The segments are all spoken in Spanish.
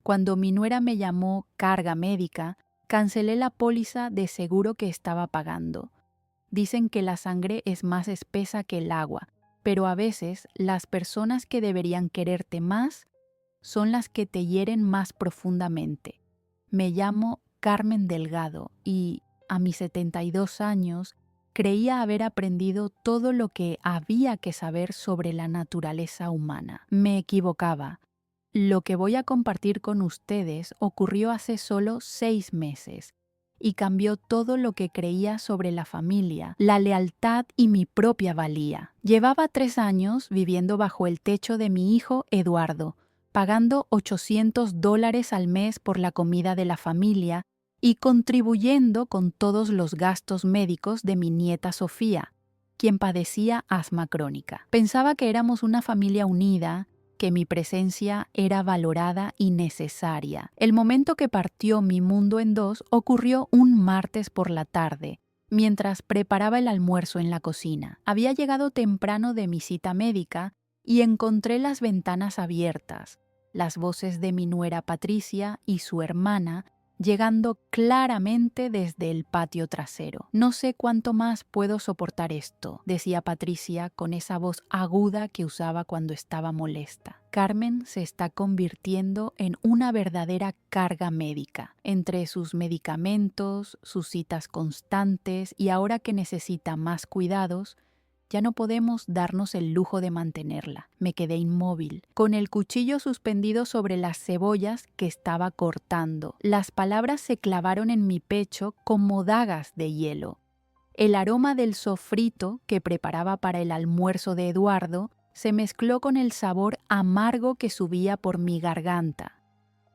Cuando mi nuera me llamó carga médica, cancelé la póliza de seguro que estaba pagando. Dicen que la sangre es más espesa que el agua, pero a veces las personas que deberían quererte más son las que te hieren más profundamente. Me llamo Carmen Delgado y, a mis 72 años, creía haber aprendido todo lo que había que saber sobre la naturaleza humana. Me equivocaba. Lo que voy a compartir con ustedes ocurrió hace solo 6 meses y cambió todo lo que creía sobre la familia, la lealtad y mi propia valía. Llevaba 3 años viviendo bajo el techo de mi hijo Eduardo, pagando $800 al mes por la comida de la familia y contribuyendo con todos los gastos médicos de mi nieta Sofía, quien padecía asma crónica. Pensaba que éramos una familia unida, que mi presencia era valorada y necesaria. El momento que partió mi mundo en dos ocurrió un martes por la tarde, mientras preparaba el almuerzo en la cocina. Había llegado temprano de mi cita médica y encontré las ventanas abiertas, las voces de mi nuera Patricia y su hermana llegando claramente desde el patio trasero. No sé cuánto más puedo soportar esto, decía Patricia con esa voz aguda que usaba cuando estaba molesta. Carmen se está convirtiendo en una verdadera carga médica. Entre sus medicamentos, sus citas constantes y ahora que necesita más cuidados, ya no podemos darnos el lujo de mantenerla. Me quedé inmóvil, con el cuchillo suspendido sobre las cebollas que estaba cortando. Las palabras se clavaron en mi pecho como dagas de hielo. El aroma del sofrito que preparaba para el almuerzo de Eduardo se mezcló con el sabor amargo que subía por mi garganta.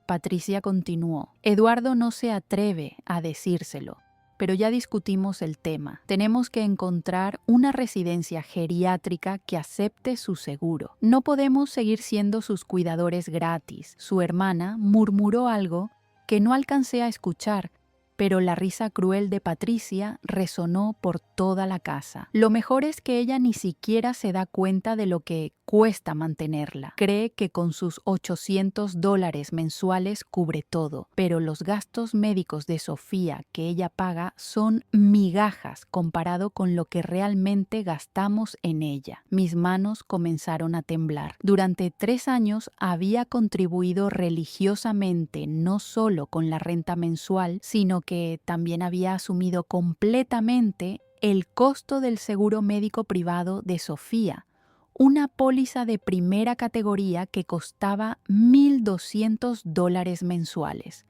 Patricia continuó. Eduardo no se atreve a decírselo, pero ya discutimos el tema. Tenemos que encontrar una residencia geriátrica que acepte su seguro. No podemos seguir siendo sus cuidadores gratis. Su hermana murmuró algo que no alcancé a escuchar, pero la risa cruel de Patricia resonó por toda la casa. Lo mejor es que ella ni siquiera se da cuenta de lo que cuesta mantenerla. Cree que con sus $800 mensuales cubre todo, pero los gastos médicos de Sofía que ella paga son migajas comparado con lo que realmente gastamos en ella. Mis manos comenzaron a temblar. Durante 3 años había contribuido religiosamente no solo con la renta mensual, sino que también había asumido completamente el costo del seguro médico privado de Sofía, una póliza de primera categoría que costaba $1,200 mensuales.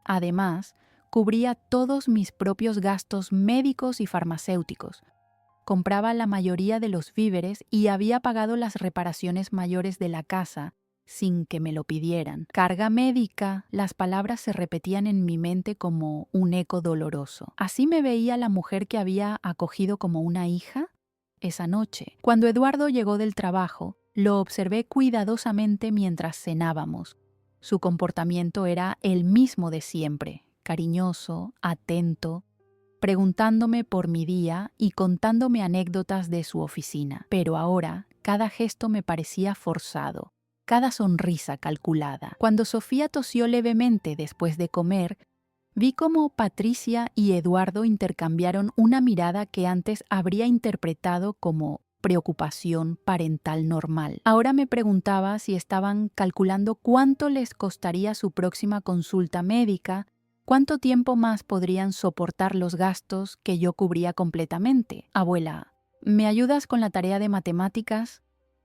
Además, cubría todos mis propios gastos médicos y farmacéuticos. Compraba la mayoría de los víveres y había pagado las reparaciones mayores de la casa sin que me lo pidieran. Carga médica, las palabras se repetían en mi mente como un eco doloroso. ¿Así me veía la mujer que había acogido como una hija? Esa noche, cuando Eduardo llegó del trabajo, lo observé cuidadosamente mientras cenábamos. Su comportamiento era el mismo de siempre, cariñoso, atento, preguntándome por mi día y contándome anécdotas de su oficina. Pero ahora, cada gesto me parecía forzado, cada sonrisa calculada. Cuando Sofía tosió levemente después de comer, vi cómo Patricia y Eduardo intercambiaron una mirada que antes habría interpretado como preocupación parental normal. Ahora me preguntaba si estaban calculando cuánto les costaría su próxima consulta médica, cuánto tiempo más podrían soportar los gastos que yo cubría completamente. Abuela, ¿me ayudas con la tarea de matemáticas?,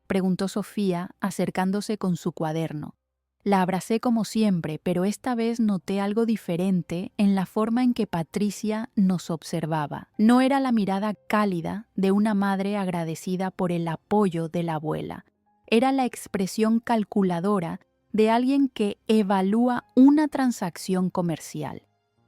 preguntó Sofía, acercándose con su cuaderno. La abracé como siempre, pero esta vez noté algo diferente en la forma en que Patricia nos observaba. No era la mirada cálida de una madre agradecida por el apoyo de la abuela. Era la expresión calculadora de alguien que evalúa una transacción comercial.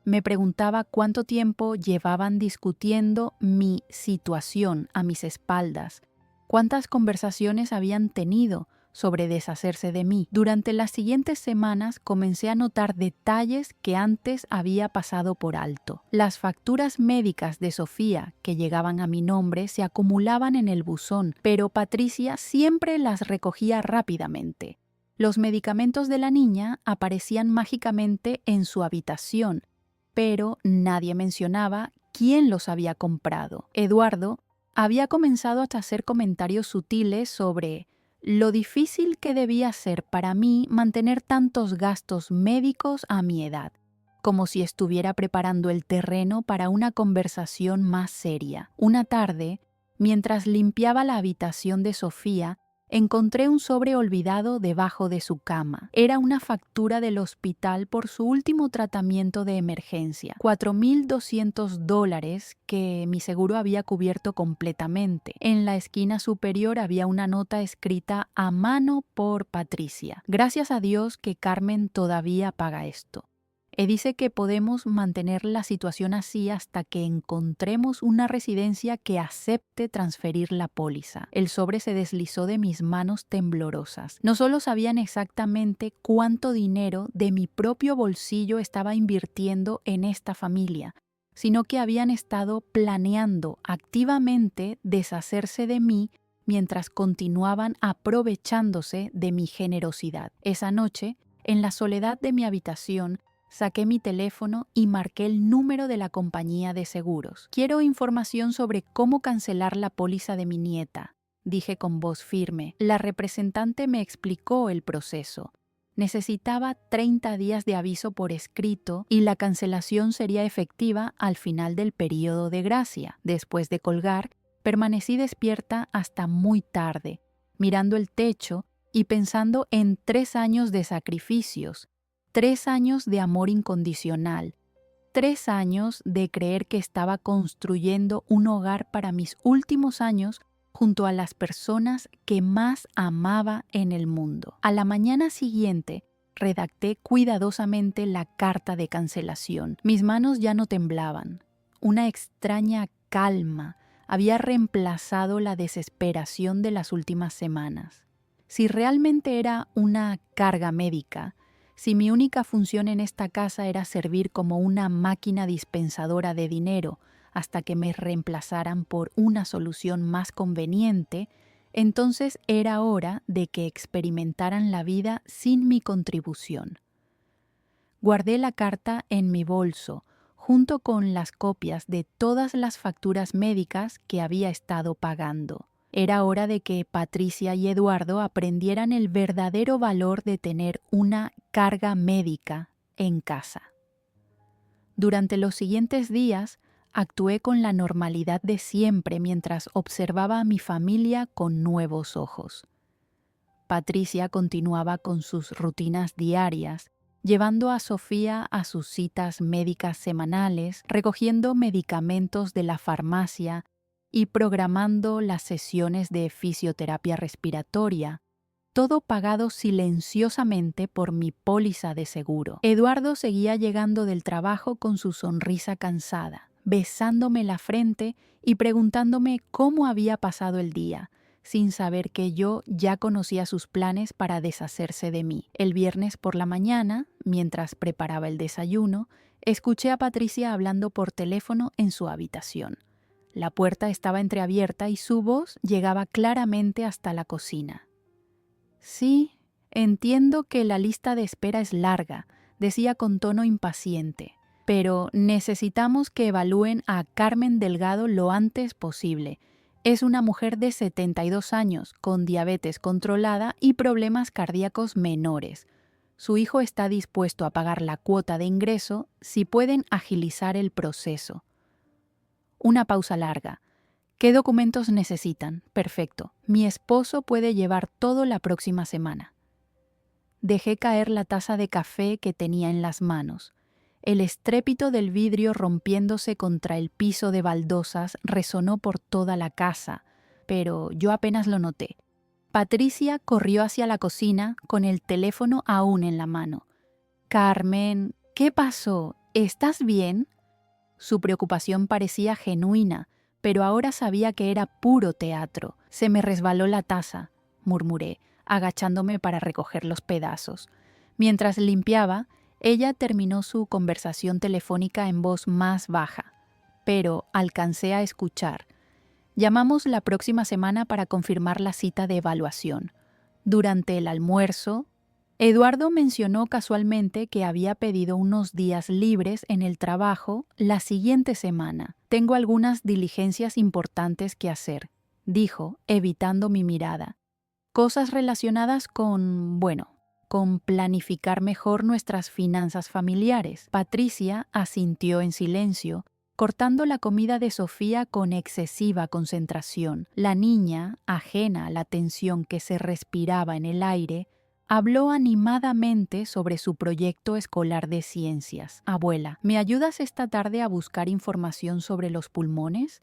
Me preguntaba cuánto tiempo llevaban discutiendo mi situación a mis espaldas, cuántas conversaciones habían tenido sobre deshacerse de mí. Durante las siguientes semanas comencé a notar detalles que antes había pasado por alto. Las facturas médicas de Sofía que llegaban a mi nombre se acumulaban en el buzón, pero Patricia siempre las recogía rápidamente. Los medicamentos de la niña aparecían mágicamente en su habitación, pero nadie mencionaba quién los había comprado. Eduardo había comenzado a hacer comentarios sutiles sobre lo difícil que debía ser para mí mantener tantos gastos médicos a mi edad, como si estuviera preparando el terreno para una conversación más seria. Una tarde, mientras limpiaba la habitación de Sofía, encontré un sobre olvidado debajo de su cama. Era una factura del hospital por su último tratamiento de emergencia, $4,200 que mi seguro había cubierto completamente. En la esquina superior había una nota escrita a mano por Patricia. Gracias a Dios que Carmen todavía paga esto. Dice que podemos mantener la situación así hasta que encontremos una residencia que acepte transferir la póliza. El sobre se deslizó de mis manos temblorosas. No solo sabían exactamente cuánto dinero de mi propio bolsillo estaba invirtiendo en esta familia, sino que habían estado planeando activamente deshacerse de mí mientras continuaban aprovechándose de mi generosidad. Esa noche, en la soledad de mi habitación, saqué mi teléfono y marqué el número de la compañía de seguros. Quiero información sobre cómo cancelar la póliza de mi nieta, dije con voz firme. La representante me explicó el proceso. Necesitaba 30 días de aviso por escrito y la cancelación sería efectiva al final del período de gracia. Después de colgar, permanecí despierta hasta muy tarde, mirando el techo y pensando en 3 años de sacrificios, 3 años de amor incondicional, 3 años de creer que estaba construyendo un hogar para mis últimos años junto a las personas que más amaba en el mundo. A la mañana siguiente, redacté cuidadosamente la carta de cancelación. Mis manos ya no temblaban. Una extraña calma había reemplazado la desesperación de las últimas semanas. Si realmente era una carga médica, si mi única función en esta casa era servir como una máquina dispensadora de dinero hasta que me reemplazaran por una solución más conveniente, entonces era hora de que experimentaran la vida sin mi contribución. Guardé la carta en mi bolso, junto con las copias de todas las facturas médicas que había estado pagando. Era hora de que Patricia y Eduardo aprendieran el verdadero valor de tener una carga médica en casa. Durante los siguientes días, actué con la normalidad de siempre mientras observaba a mi familia con nuevos ojos. Patricia continuaba con sus rutinas diarias, llevando a Sofía a sus citas médicas semanales, recogiendo medicamentos de la farmacia y programando las sesiones de fisioterapia respiratoria, todo pagado silenciosamente por mi póliza de seguro. Eduardo seguía llegando del trabajo con su sonrisa cansada, besándome la frente y preguntándome cómo había pasado el día, sin saber que yo ya conocía sus planes para deshacerse de mí. El viernes por la mañana, mientras preparaba el desayuno, escuché a Patricia hablando por teléfono en su habitación. La puerta estaba entreabierta y su voz llegaba claramente hasta la cocina. Sí, entiendo que la lista de espera es larga, decía con tono impaciente, pero necesitamos que evalúen a Carmen Delgado lo antes posible. Es una mujer de 72 años, con diabetes controlada y problemas cardíacos menores. Su hijo está dispuesto a pagar la cuota de ingreso si pueden agilizar el proceso. Una pausa larga. ¿Qué documentos necesitan? Perfecto. Mi esposo puede llevar todo la próxima semana. Dejé caer la taza de café que tenía en las manos. El estrépito del vidrio rompiéndose contra el piso de baldosas resonó por toda la casa, pero yo apenas lo noté. Patricia corrió hacia la cocina con el teléfono aún en la mano. «Carmen, ¿qué pasó? ¿Estás bien?» Su preocupación parecía genuina, pero ahora sabía que era puro teatro. «Se me resbaló la taza», murmuré, agachándome para recoger los pedazos. Mientras limpiaba, ella terminó su conversación telefónica en voz más baja, pero alcancé a escuchar. «Llamamos la próxima semana para confirmar la cita de evaluación. Durante el almuerzo, Eduardo mencionó casualmente que había pedido unos días libres en el trabajo la siguiente semana. Tengo algunas diligencias importantes que hacer, dijo, evitando mi mirada. Cosas relacionadas con planificar mejor nuestras finanzas familiares. Patricia asintió en silencio, cortando la comida de Sofía con excesiva concentración. La niña, ajena a la tensión que se respiraba en el aire, habló animadamente sobre su proyecto escolar de ciencias. Abuela, ¿me ayudas esta tarde a buscar información sobre los pulmones?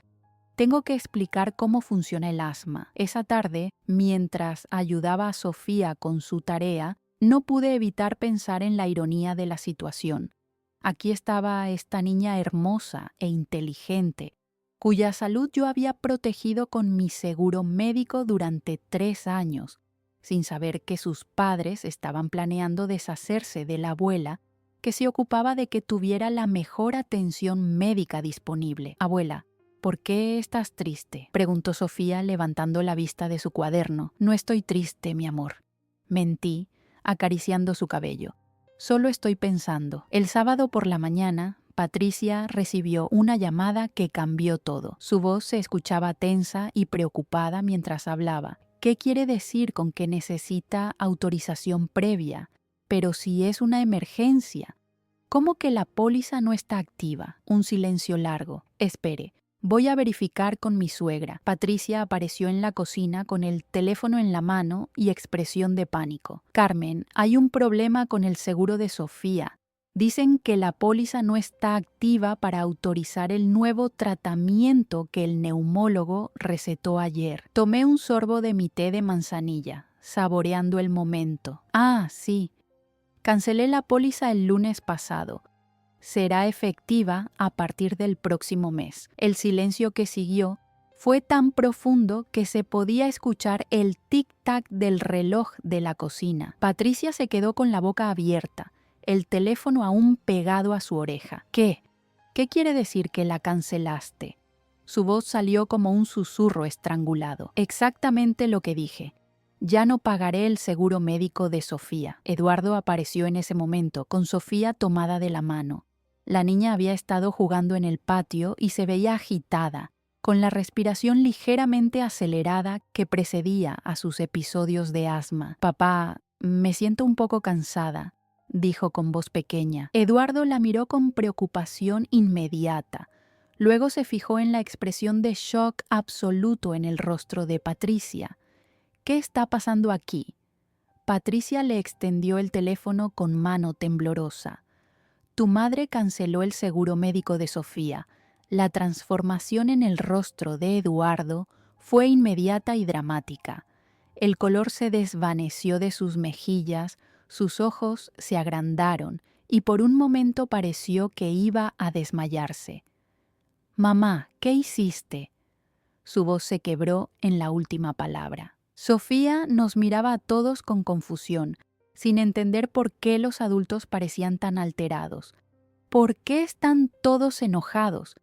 Tengo que explicar cómo funciona el asma. Esa tarde, mientras ayudaba a Sofía con su tarea, no pude evitar pensar en la ironía de la situación. Aquí estaba esta niña hermosa e inteligente, cuya salud yo había protegido con mi seguro médico durante 3 años, sin saber que sus padres estaban planeando deshacerse de la abuela, que se ocupaba de que tuviera la mejor atención médica disponible. Abuela, ¿por qué estás triste?, preguntó Sofía levantando la vista de su cuaderno. No estoy triste, mi amor. Mentí, acariciando su cabello. Solo estoy pensando. El sábado por la mañana, Patricia recibió una llamada que cambió todo. Su voz se escuchaba tensa y preocupada mientras hablaba. ¿Qué quiere decir con que necesita autorización previa? Pero si es una emergencia. ¿Cómo que la póliza no está activa? Un silencio largo. Espere. Voy a verificar con mi suegra. Patricia apareció en la cocina con el teléfono en la mano y expresión de pánico. Carmen, hay un problema con el seguro de Sofía. Dicen que la póliza no está activa para autorizar el nuevo tratamiento que el neumólogo recetó ayer. Tomé un sorbo de mi té de manzanilla, saboreando el momento. Ah, sí. Cancelé la póliza el lunes pasado. Será efectiva a partir del próximo mes. El silencio que siguió fue tan profundo que se podía escuchar el tic-tac del reloj de la cocina. Patricia se quedó con la boca abierta, el teléfono aún pegado a su oreja. ¿Qué? ¿Qué quiere decir que la cancelaste? Su voz salió como un susurro estrangulado. Exactamente lo que dije. Ya no pagaré el seguro médico de Sofía. Eduardo apareció en ese momento, con Sofía tomada de la mano. La niña había estado jugando en el patio y se veía agitada, con la respiración ligeramente acelerada que precedía a sus episodios de asma. Papá, me siento un poco cansada, dijo con voz pequeña. Eduardo la miró con preocupación inmediata. Luego se fijó en la expresión de shock absoluto en el rostro de Patricia. ¿Qué está pasando aquí? Patricia le extendió el teléfono con mano temblorosa. Tu madre canceló el seguro médico de Sofía. La transformación en el rostro de Eduardo fue inmediata y dramática. El color se desvaneció de sus mejillas, sus ojos se agrandaron y por un momento pareció que iba a desmayarse. Mamá, ¿qué hiciste? Su voz se quebró en la última palabra. Sofía nos miraba a todos con confusión, sin entender por qué los adultos parecían tan alterados. ¿Por qué están todos enojados?,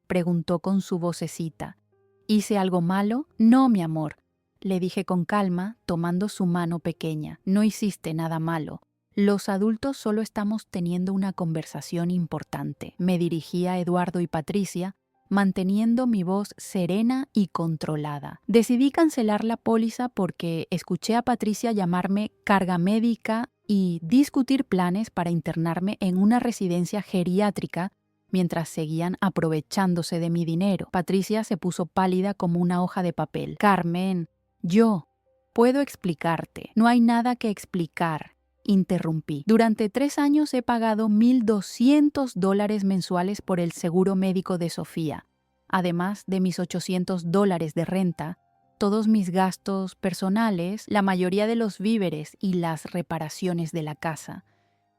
preguntó con su vocecita. ¿Hice algo malo? No, mi amor, le dije con calma, tomando su mano pequeña. No hiciste nada malo. Los adultos solo estamos teniendo una conversación importante. Me dirigí a Eduardo y Patricia, manteniendo mi voz serena y controlada. Decidí cancelar la póliza porque escuché a Patricia llamarme carga médica y discutir planes para internarme en una residencia geriátrica mientras seguían aprovechándose de mi dinero. Patricia se puso pálida como una hoja de papel. Carmen, yo puedo explicarte. No hay nada que explicar, interrumpí. Durante 3 años he pagado $1,200 mensuales por el seguro médico de Sofía, además de mis $800 de renta, todos mis gastos personales, la mayoría de los víveres y las reparaciones de la casa.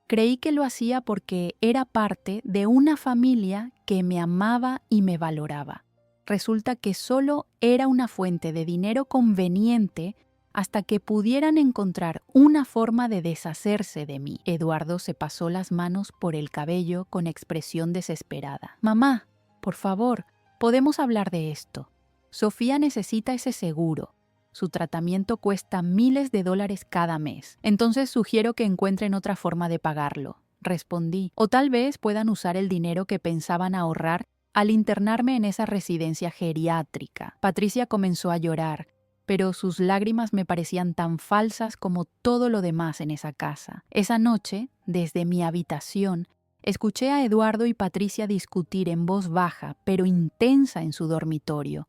Creí que lo hacía porque era parte de una familia que me amaba y me valoraba. Resulta que solo era una fuente de dinero conveniente hasta que pudieran encontrar una forma de deshacerse de mí. Eduardo se pasó las manos por el cabello con expresión desesperada. Mamá, por favor, podemos hablar de esto. Sofía necesita ese seguro. Su tratamiento cuesta miles de dólares cada mes. Entonces sugiero que encuentren otra forma de pagarlo, respondí. O tal vez puedan usar el dinero que pensaban ahorrar al internarme en esa residencia geriátrica. Patricia comenzó a llorar, pero sus lágrimas me parecían tan falsas como todo lo demás en esa casa. Esa noche, desde mi habitación, escuché a Eduardo y Patricia discutir en voz baja, pero intensa en su dormitorio.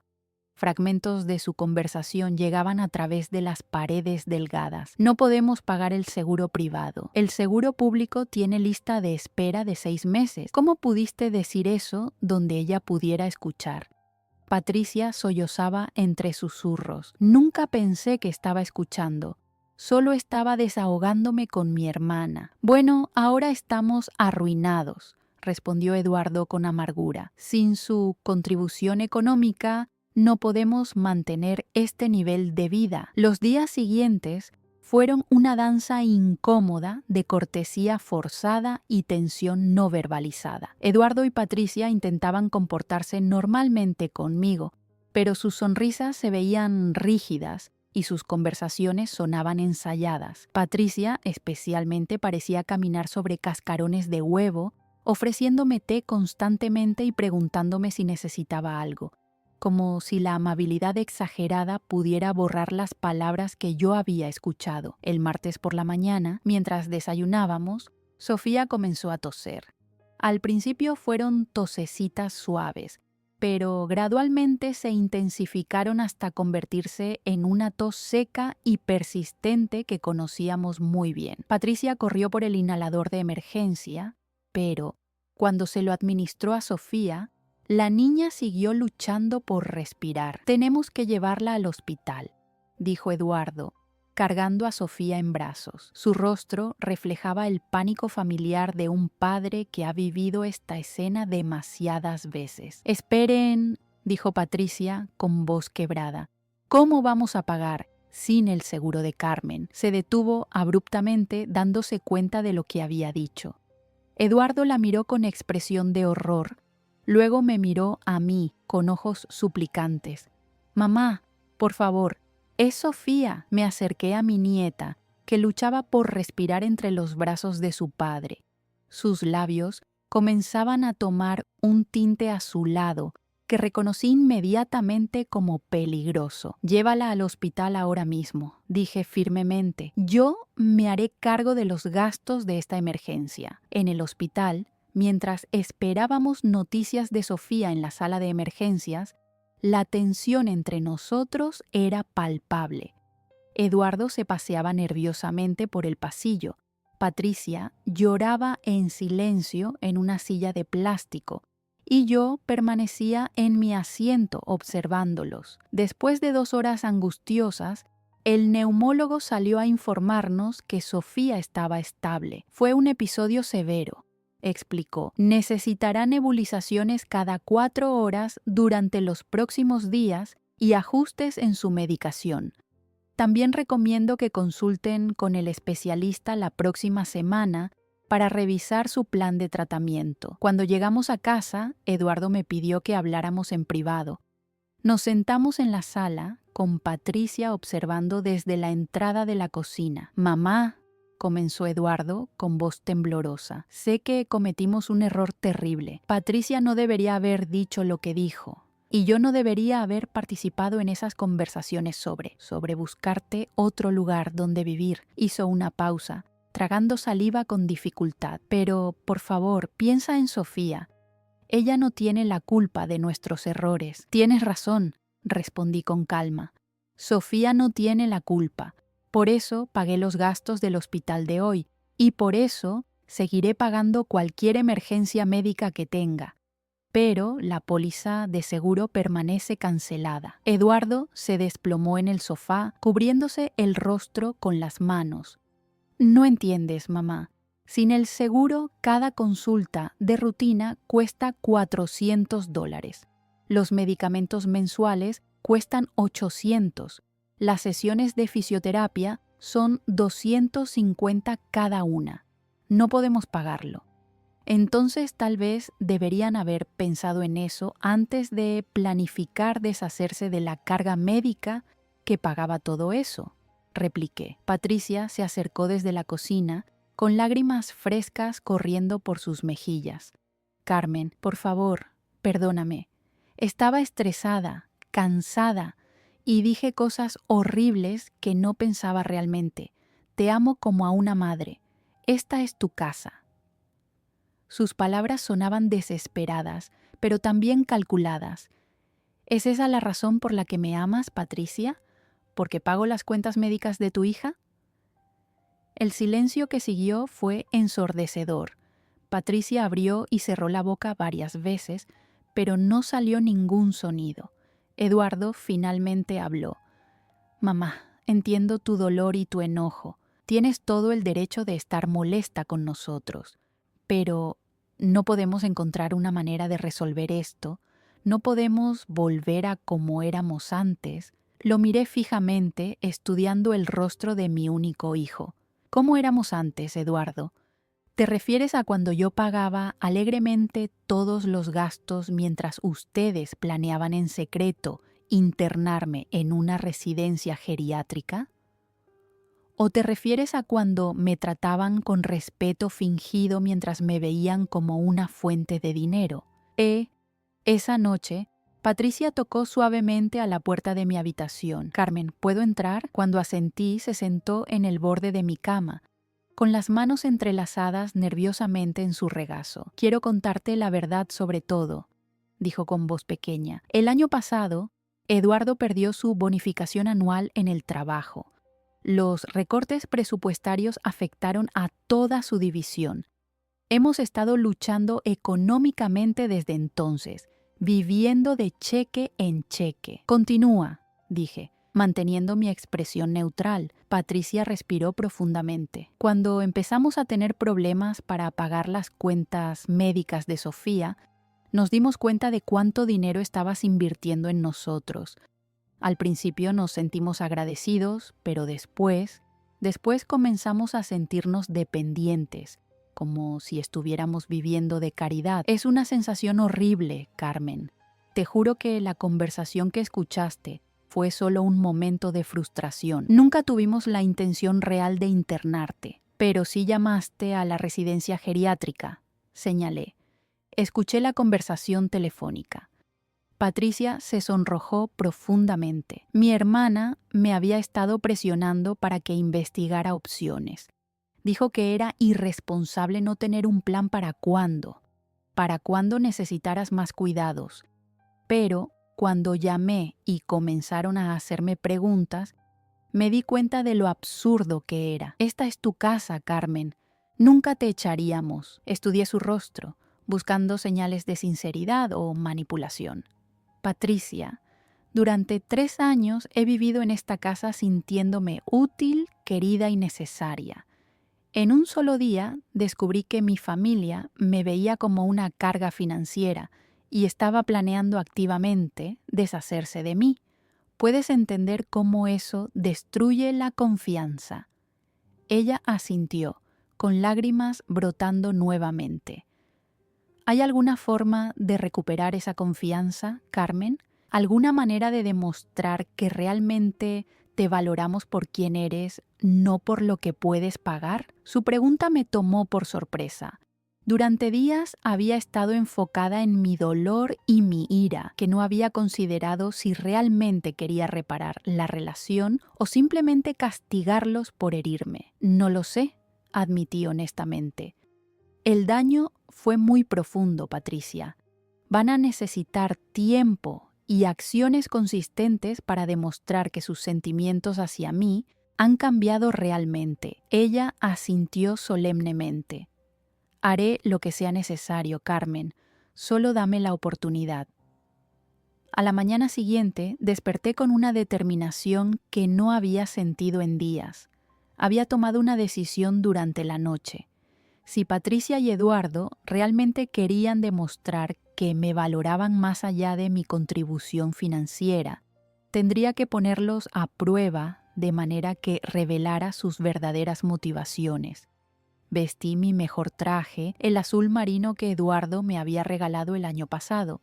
Fragmentos de su conversación llegaban a través de las paredes delgadas. No podemos pagar el seguro privado. El seguro público tiene lista de espera de 6 meses. ¿Cómo pudiste decir eso donde ella pudiera escuchar? Patricia sollozaba entre susurros. Nunca pensé que estaba escuchando. Solo estaba desahogándome con mi hermana. Bueno, ahora estamos arruinados, respondió Eduardo con amargura. Sin su contribución económica, no podemos mantener este nivel de vida. Los días siguientes fueron una danza incómoda de cortesía forzada y tensión no verbalizada. Eduardo y Patricia intentaban comportarse normalmente conmigo, pero sus sonrisas se veían rígidas y sus conversaciones sonaban ensayadas. Patricia especialmente parecía caminar sobre cascarones de huevo, ofreciéndome té constantemente y preguntándome si necesitaba algo, como si la amabilidad exagerada pudiera borrar las palabras que yo había escuchado. El martes por la mañana, mientras desayunábamos, Sofía comenzó a toser. Al principio fueron tosecitas suaves, pero gradualmente se intensificaron hasta convertirse en una tos seca y persistente que conocíamos muy bien. Patricia corrió por el inhalador de emergencia, pero cuando se lo administró a Sofía, la niña siguió luchando por respirar. Tenemos que llevarla al hospital, dijo Eduardo, cargando a Sofía en brazos. Su rostro reflejaba el pánico familiar de un padre que ha vivido esta escena demasiadas veces. Esperen, dijo Patricia con voz quebrada. ¿Cómo vamos a pagar sin el seguro de Carmen? Se detuvo abruptamente, dándose cuenta de lo que había dicho. Eduardo la miró con expresión de horror. Luego me miró a mí con ojos suplicantes. Mamá, por favor, es Sofía. Me acerqué a mi nieta, que luchaba por respirar entre los brazos de su padre. Sus labios comenzaban a tomar un tinte azulado que reconocí inmediatamente como peligroso. Llévala al hospital ahora mismo, dije firmemente. Yo me haré cargo de los gastos de esta emergencia. En el hospital, mientras esperábamos noticias de Sofía en la sala de emergencias, la tensión entre nosotros era palpable. Eduardo se paseaba nerviosamente por el pasillo. Patricia lloraba en silencio en una silla de plástico y yo permanecía en mi asiento observándolos. Después de 2 horas angustiosas, el neumólogo salió a informarnos que Sofía estaba estable. Fue un episodio severo, explicó. Necesitará nebulizaciones cada 4 horas durante los próximos días y ajustes en su medicación. También recomiendo que consulten con el especialista la próxima semana para revisar su plan de tratamiento. Cuando llegamos a casa, Eduardo me pidió que habláramos en privado. Nos sentamos en la sala, con Patricia observando desde la entrada de la cocina. Mamá, comenzó Eduardo con voz temblorosa. Sé que cometimos un error terrible. Patricia no debería haber dicho lo que dijo. Y yo no debería haber participado en esas conversaciones sobre buscarte otro lugar donde vivir. Hizo una pausa, tragando saliva con dificultad. Pero, por favor, piensa en Sofía. Ella no tiene la culpa de nuestros errores. Tienes razón, respondí con calma. Sofía no tiene la culpa. Por eso pagué los gastos del hospital de hoy y por eso seguiré pagando cualquier emergencia médica que tenga. Pero la póliza de seguro permanece cancelada. Eduardo se desplomó en el sofá, cubriéndose el rostro con las manos. No entiendes, mamá. Sin el seguro, cada consulta de rutina cuesta $400. Los medicamentos mensuales cuestan $800. Las sesiones de fisioterapia son $250 cada una. No podemos pagarlo. Entonces tal vez deberían haber pensado en eso antes de planificar deshacerse de la carga médica que pagaba todo eso, repliqué. Patricia se acercó desde la cocina, con lágrimas frescas corriendo por sus mejillas. Carmen, por favor, perdóname. Estaba estresada, cansada, y dije cosas horribles que no pensaba realmente. Te amo como a una madre. Esta es tu casa. Sus palabras sonaban desesperadas, pero también calculadas. ¿Es esa la razón por la que me amas, Patricia? ¿Porque pago las cuentas médicas de tu hija? El silencio que siguió fue ensordecedor. Patricia abrió y cerró la boca varias veces, pero no salió ningún sonido. Eduardo finalmente habló. Mamá, entiendo tu dolor y tu enojo. Tienes todo el derecho de estar molesta con nosotros. Pero no podemos encontrar una manera de resolver esto. No podemos volver a como éramos antes. Lo miré fijamente, estudiando el rostro de mi único hijo. ¿Cómo éramos antes, Eduardo? ¿Te refieres a cuando yo pagaba alegremente todos los gastos mientras ustedes planeaban en secreto internarme en una residencia geriátrica? ¿O te refieres a cuando me trataban con respeto fingido mientras me veían como una fuente de dinero? Esa noche, Patricia tocó suavemente a la puerta de mi habitación. Carmen, ¿puedo entrar? Cuando asentí, se sentó en el borde de mi cama, con las manos entrelazadas nerviosamente en su regazo. Quiero contarte la verdad sobre todo, dijo con voz pequeña. El año pasado, Eduardo perdió su bonificación anual en el trabajo. Los recortes presupuestarios afectaron a toda su división. Hemos estado luchando económicamente desde entonces, viviendo de cheque en cheque. Continúa, dije, manteniendo mi expresión neutral. Patricia respiró profundamente. Cuando empezamos a tener problemas para pagar las cuentas médicas de Sofía, nos dimos cuenta de cuánto dinero estabas invirtiendo en nosotros. Al principio nos sentimos agradecidos, pero después comenzamos a sentirnos dependientes, como si estuviéramos viviendo de caridad. Es una sensación horrible, Carmen. Te juro que la conversación que escuchaste fue solo un momento de frustración. Nunca tuvimos la intención real de internarte, pero sí llamaste a la residencia geriátrica, señalé. Escuché la conversación telefónica. Patricia se sonrojó profundamente. Mi hermana me había estado presionando para que investigara opciones. Dijo que era irresponsable no tener un plan para cuando necesitaras más cuidados. Pero cuando llamé y comenzaron a hacerme preguntas, me di cuenta de lo absurdo que era. Esta es tu casa, Carmen. Nunca te echaríamos. Estudié su rostro, buscando señales de sinceridad o manipulación. Patricia, durante 3 años he vivido en esta casa sintiéndome útil, querida y necesaria. En un solo día descubrí que mi familia me veía como una carga financiera y estaba planeando activamente deshacerse de mí. ¿Puedes entender cómo eso destruye la confianza? Ella asintió, con lágrimas brotando nuevamente. ¿Hay alguna forma de recuperar esa confianza, Carmen? ¿Alguna manera de demostrar que realmente te valoramos por quién eres, no por lo que puedes pagar? Su pregunta me tomó por sorpresa. Durante días había estado enfocada en mi dolor y mi ira, que no había considerado si realmente quería reparar la relación o simplemente castigarlos por herirme. No lo sé, admití honestamente. El daño fue muy profundo, Patricia. Van a necesitar tiempo y acciones consistentes para demostrar que sus sentimientos hacia mí han cambiado realmente. Ella asintió solemnemente. Haré lo que sea necesario, Carmen. Solo dame la oportunidad. A la mañana siguiente desperté con una determinación que no había sentido en días. Había tomado una decisión durante la noche. Si Patricia y Eduardo realmente querían demostrar que me valoraban más allá de mi contribución financiera, tendría que ponerlos a prueba de manera que revelara sus verdaderas motivaciones. Vestí mi mejor traje, el azul marino que Eduardo me había regalado el año pasado,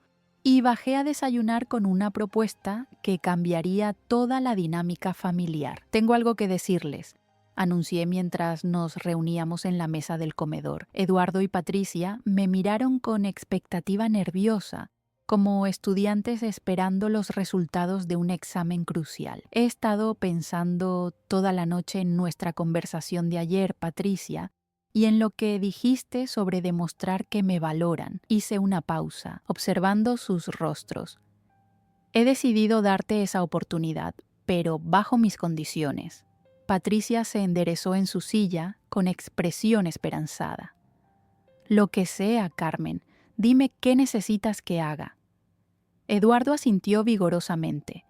y bajé a desayunar con una propuesta que cambiaría toda la dinámica familiar. Tengo algo que decirles, anuncié mientras nos reuníamos en la mesa del comedor. Eduardo y Patricia me miraron con expectativa nerviosa, como estudiantes esperando los resultados de un examen crucial. He estado pensando toda la noche en nuestra conversación de ayer, Patricia, y en lo que dijiste sobre demostrar que me valoran. Hice una pausa, observando sus rostros. He decidido darte esa oportunidad, pero bajo mis condiciones. Patricia se enderezó en su silla con expresión esperanzada. Lo que sea, Carmen, dime qué necesitas que haga. Eduardo asintió vigorosamente.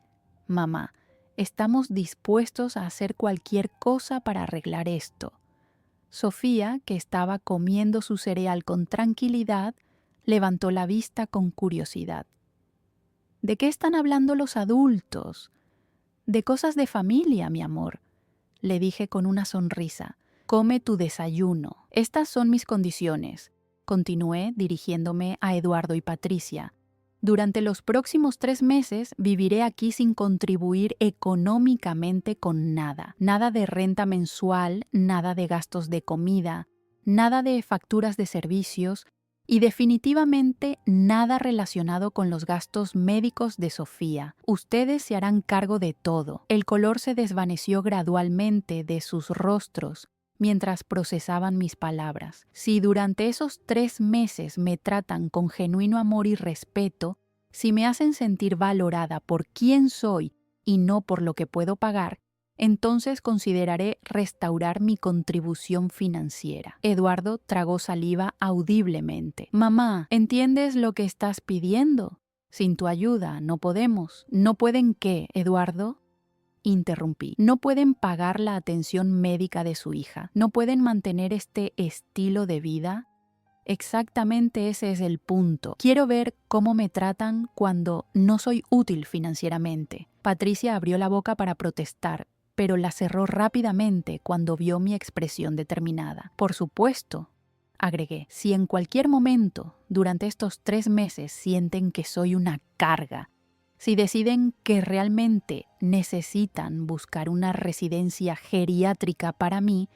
Mamá, estamos dispuestos a hacer cualquier cosa para arreglar esto. Sofía, que estaba comiendo su cereal con tranquilidad, levantó la vista con curiosidad. ¿De qué están hablando los adultos? De cosas de familia, mi amor, le dije con una sonrisa. Come tu desayuno. Estas son mis condiciones, continué dirigiéndome a Eduardo y Patricia. Durante los próximos 3 meses viviré aquí sin contribuir económicamente con nada. Nada de renta mensual, nada de gastos de comida, nada de facturas de servicios y definitivamente nada relacionado con los gastos médicos de Sofía. Ustedes se harán cargo de todo. El color se desvaneció gradualmente de sus rostros mientras procesaban mis palabras. Si durante esos 3 meses me tratan con genuino amor y respeto, si me hacen sentir valorada por quién soy y no por lo que puedo pagar, entonces consideraré restaurar mi contribución financiera. Eduardo tragó saliva audiblemente. Mamá, ¿entiendes lo que estás pidiendo? Sin tu ayuda no podemos. ¿No pueden qué, Eduardo? Interrumpí. No pueden pagar la atención médica de su hija. No pueden mantener este estilo de vida. Exactamente ese es el punto. Quiero ver cómo me tratan cuando no soy útil financieramente. Patricia abrió la boca para protestar, pero la cerró rápidamente cuando vio mi expresión determinada. Por supuesto, agregué, si en cualquier momento durante estos 3 meses sienten que soy una carga, si deciden que realmente necesitan buscar una residencia geriátrica para mí,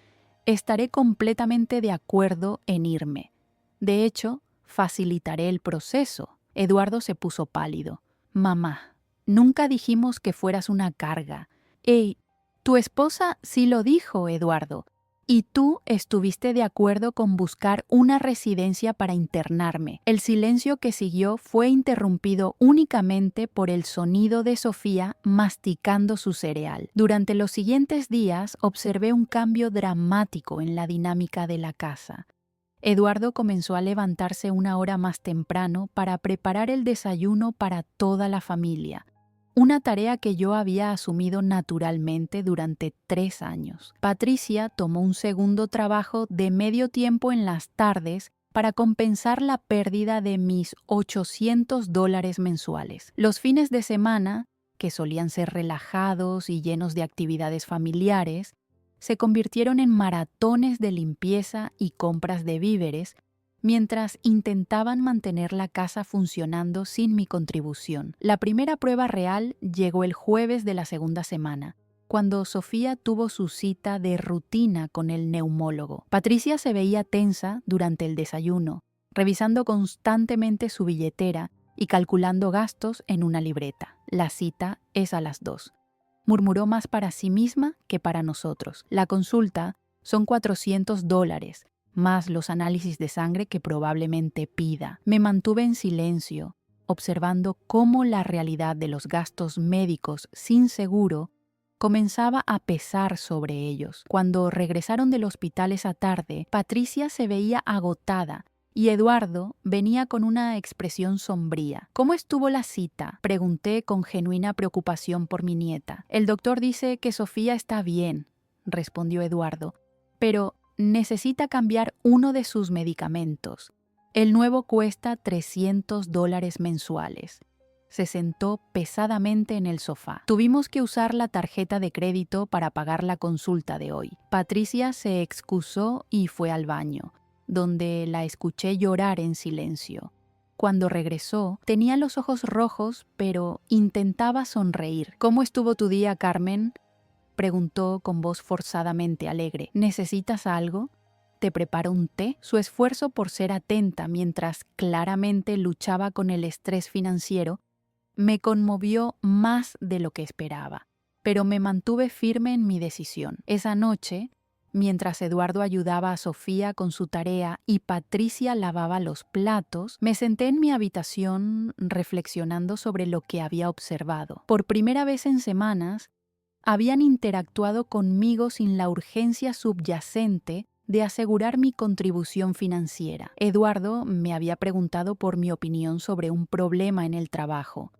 estaré completamente de acuerdo en irme. De hecho, facilitaré el proceso. Eduardo se puso pálido. Mamá, nunca dijimos que fueras una carga. Ey, tu esposa sí lo dijo, Eduardo. Y tú estuviste de acuerdo con buscar una residencia para internarme. El silencio que siguió fue interrumpido únicamente por el sonido de Sofía masticando su cereal. Durante los siguientes días observé un cambio dramático en la dinámica de la casa. Eduardo comenzó a levantarse 1 hora más temprano para preparar el desayuno para toda la familia. Una tarea que yo había asumido naturalmente durante 3 años. Patricia tomó un segundo trabajo de medio tiempo en las tardes para compensar la pérdida de mis $800 mensuales. Los fines de semana, que solían ser relajados y llenos de actividades familiares, se convirtieron en maratones de limpieza y compras de víveres, mientras intentaban mantener la casa funcionando sin mi contribución. La primera prueba real llegó el jueves de la segunda semana, cuando Sofía tuvo su cita de rutina con el neumólogo. Patricia se veía tensa durante el desayuno, revisando constantemente su billetera y calculando gastos en una libreta. La cita es a las 2. Murmuró más para sí misma que para nosotros. La consulta son $400, más los análisis de sangre que probablemente pida. Me mantuve en silencio, observando cómo la realidad de los gastos médicos sin seguro comenzaba a pesar sobre ellos. Cuando regresaron del hospital esa tarde, Patricia se veía agotada y Eduardo venía con una expresión sombría. ¿Cómo estuvo la cita?, pregunté con genuina preocupación por mi nieta. El doctor dice que Sofía está bien, respondió Eduardo, pero necesita cambiar uno de sus medicamentos. El nuevo cuesta $300 mensuales. Se sentó pesadamente en el sofá. Tuvimos que usar la tarjeta de crédito para pagar la consulta de hoy. Patricia se excusó y fue al baño, donde la escuché llorar en silencio. cuando regresó, tenía los ojos rojos, pero intentaba sonreír. ¿Cómo estuvo tu día, Carmen?, preguntó con voz forzadamente alegre. ¿Necesitas algo? ¿Te preparo un té? Su esfuerzo por ser atenta mientras claramente luchaba con el estrés financiero me conmovió más de lo que esperaba, pero me mantuve firme en mi decisión. Esa noche, mientras Eduardo ayudaba a Sofía con su tarea y Patricia lavaba los platos, me senté en mi habitación reflexionando sobre lo que había observado. Por primera vez en semanas, habían interactuado conmigo sin la urgencia subyacente de asegurar mi contribución financiera. Eduardo me había preguntado por mi opinión sobre un problema en el trabajo.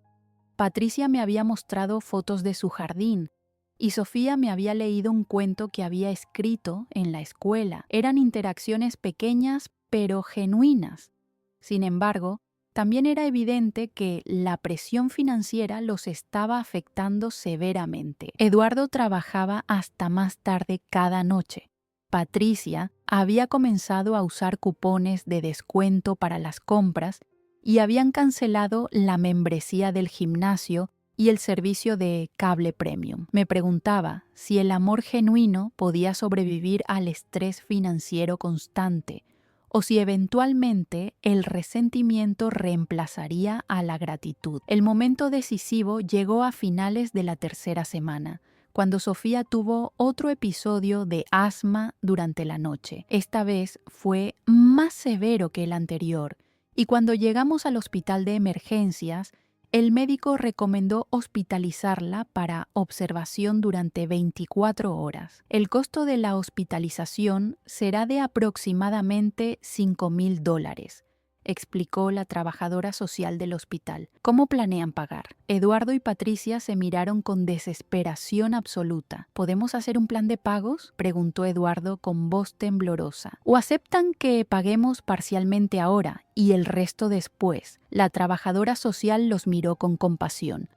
Patricia me había mostrado fotos de su jardín y Sofía me había leído un cuento que había escrito en la escuela. Eran interacciones pequeñas pero genuinas. Sin embargo, también era evidente que la presión financiera los estaba afectando severamente. Eduardo trabajaba hasta más tarde cada noche. Patricia había comenzado a usar cupones de descuento para las compras y habían cancelado la membresía del gimnasio y el servicio de cable premium. Me preguntaba si el amor genuino podía sobrevivir al estrés financiero constante o si eventualmente el resentimiento reemplazaría a la gratitud. El momento decisivo llegó a finales de la tercera semana, cuando Sofía tuvo otro episodio de asma durante la noche. Esta vez fue más severo que el anterior, y cuando llegamos al hospital de emergencias, el médico recomendó hospitalizarla para observación durante 24 horas. El costo de la hospitalización será de aproximadamente $5,000, explicó la trabajadora social del hospital. ¿Cómo planean pagar? Eduardo y Patricia se miraron con desesperación absoluta. ¿Podemos hacer un plan de pagos?, preguntó Eduardo con voz temblorosa. ¿O aceptan que paguemos parcialmente ahora y el resto después? La trabajadora social los miró con compasión.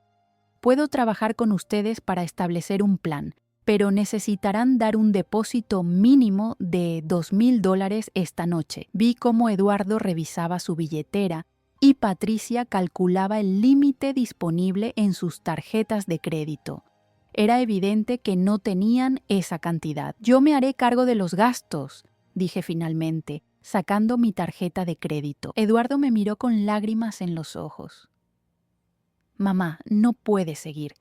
Puedo trabajar con ustedes para establecer un plan, pero necesitarán dar un depósito mínimo de $2,000 esta noche. Vi cómo Eduardo revisaba su billetera y Patricia calculaba el límite disponible en sus tarjetas de crédito. Era evidente que no tenían esa cantidad. Yo me haré cargo de los gastos, dije finalmente, sacando mi tarjeta de crédito. Eduardo me miró con lágrimas en los ojos. Mamá, no puede seguir.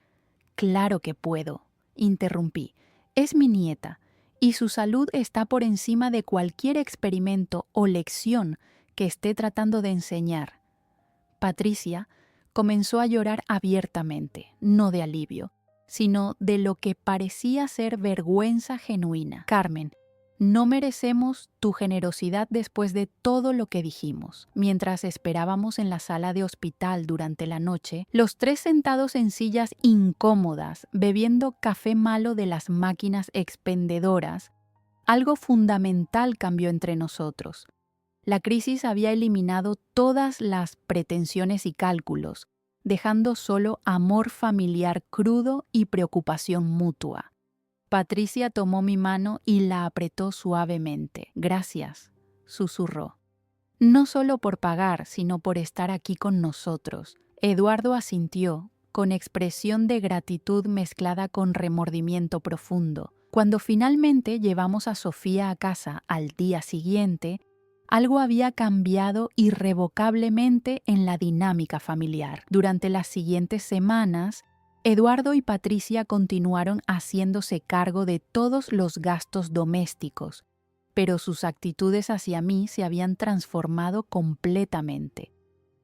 Claro que puedo, interrumpí. Es mi nieta, y su salud está por encima de cualquier experimento o lección que esté tratando de enseñar. Patricia comenzó a llorar abiertamente, no de alivio, sino de lo que parecía ser vergüenza genuina. Carmen, no merecemos tu generosidad después de todo lo que dijimos. Mientras esperábamos en la sala de hospital durante la noche, los tres sentados en sillas incómodas, bebiendo café malo de las máquinas expendedoras, algo fundamental cambió entre nosotros. La crisis había eliminado todas las pretensiones y cálculos, dejando solo amor familiar crudo y preocupación mutua. Patricia tomó mi mano y la apretó suavemente. Gracias, susurró. No solo por pagar, sino por estar aquí con nosotros. Eduardo asintió, con expresión de gratitud mezclada con remordimiento profundo. Cuando finalmente llevamos a Sofía a casa al día siguiente, algo había cambiado irrevocablemente en la dinámica familiar. Durante las siguientes semanas, Eduardo y Patricia continuaron haciéndose cargo de todos los gastos domésticos, pero sus actitudes hacia mí se habían transformado completamente.